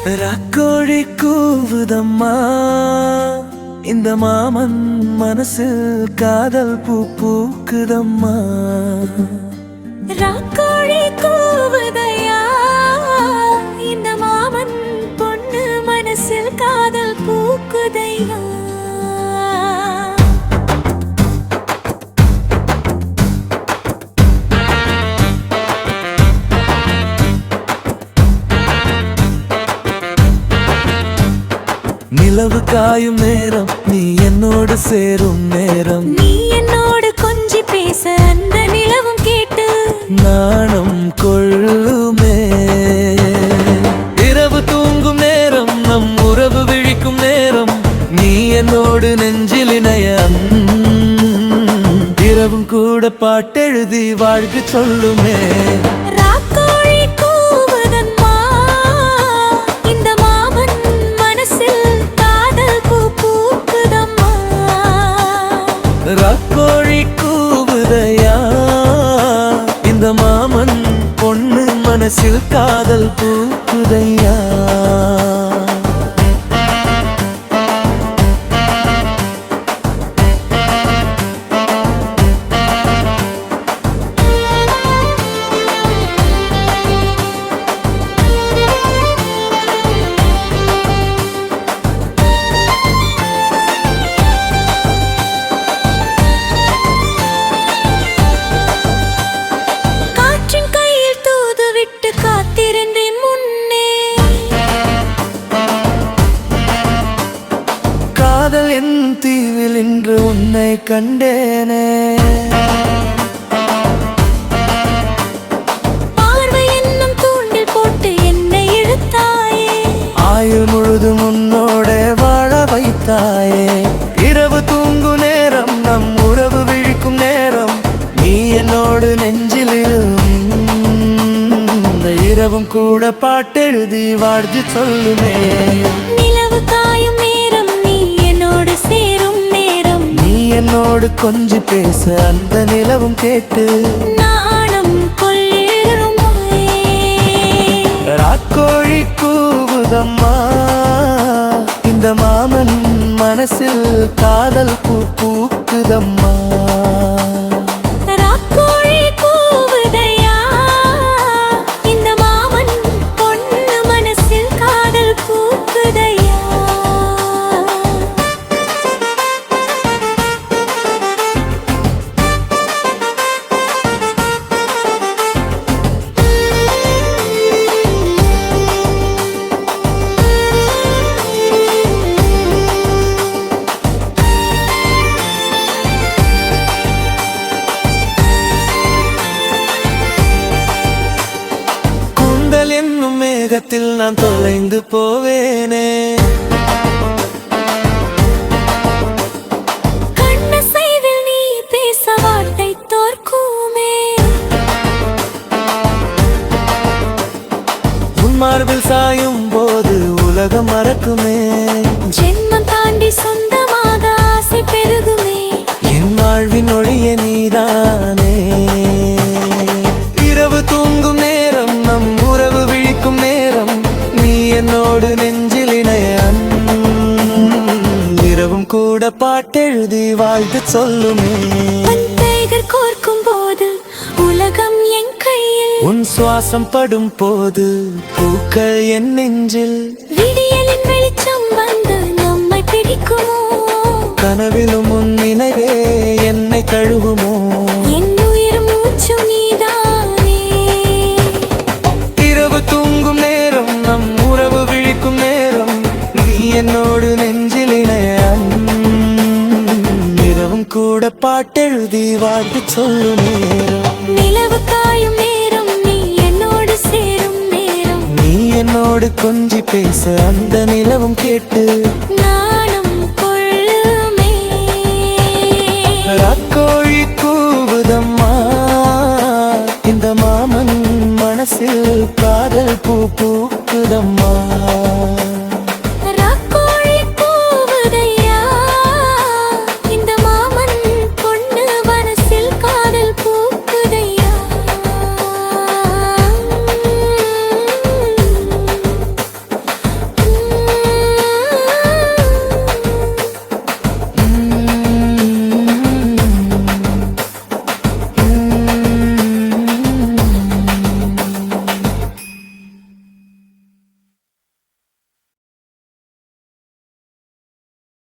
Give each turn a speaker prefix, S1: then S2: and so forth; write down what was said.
S1: ராக்கோழி கூவுதம்மா, இந்த மாமன் மனசில் காதல் பூ பூக்குதம்மா.
S2: ராக்கோழி கூவுதையா, இந்த மாமன் பொண்ணு மனசில் காதல் பூக்குதையா.
S1: நிலவு காயும் நேரம், நீ என்னோடு சேரும் நேரம்,
S2: நீ என்னோடு கொஞ்சி பேச அந்த நிலவும் கேட்டு
S1: நாணம் கொள்ளுமே. இரவு தூங்கும் நேரம், நம் உறவு விழிக்கும் நேரம், நீ என்னோடு நெஞ்சில் இணைய இரவும் கூட பாட்டெழுதி வாழ்க்கை சொல்லுமே. ராக்கோழி கூவுதையா, இந்த மாமன் பொண்ணு மனசில் காதல் பூக்குதையா. காதல் என் தீவில் இன்று உன்னை கண்டேனே,
S2: பார்வை என்னும் தூண்டில் போட்டு என்னை இழுத்தாயே,
S1: ஆயுள் முழுதும் உன்னோட வாழ வைத்தாயே. இரவு தூங்கும் நேரம், நம் உறவு விழிக்கும் நேரம், நீ என்னோடு நெஞ்சில் இரவும் கூட பாட்டெழுதி வாழ்த்து சொல்லுமே.
S2: நிலவு காயும் நேரம், நீ என்னோடு சேரும் நேரம்,
S1: நீ என்னோடு கொஞ்சி பேச அந்த நிலவும் கேட்டு
S2: நாணம் கொள்ளுமே.
S1: ராக்கோழி கூவுதம்மா, இந்த மாமன் மனசில் காதல் பூ பூக்குதம்மா. என்னும் மேகத்தில் நான் தொலைந்து போவேனே,
S2: கண்ணசைவில் நீ பேச வார்த்தை தோற்குமே,
S1: உன் மார்பில் சாயும் போது உலகம் மறக்குமே.
S2: ஜென்மம் தாண்டி சொந்தமாக ஆசை பெருகுமே,
S1: என் வாழ்வின் ஒளிய நீதானே. இரவு தூங்கும் நேரம், நம் உறவு விழிக்கும் நேரம், நீ என்னோடு நெஞ்சில் இணைய இரவும் கூட பாட்டெழுதி வாழ்த்து சொல்லுமே.
S2: பந்தைகள் கோர்க்கும் போது உலகம் என் கையில்,
S1: உன் சுவாசம் படும் போது பூக்கள் என் நெஞ்சில்,
S2: விடியலின் வெளிச்சம் வந்து நம்மை பிடிக்குமோ,
S1: கனவிலும் உன் நினைவே என்னை தழுவுமோ.
S2: என் உயிர் மூச்சு நீதானே.
S1: இரவு தூங்கும் நேரம், நம் உறவு விழிக்கும் நேரம், நீ என்னோடு நெஞ்சில் இணைய இரவும் கூட பாட்டெழுதி வாழ்த்து சொல்லும் நேரம்.
S2: நிலவு காயும் நேரம், நீ என்னோடு சேரும் நேரம்,
S1: நீ என்னோடு கொஞ்சி பேச அந்த நிலவும் கேட்டு
S2: நாணம் கொள்ளுமே.
S1: ராக்கோழி கூவுதம்மா, இந்த மாமன் மனசில் காதல் பூ பூக்குதம்மா.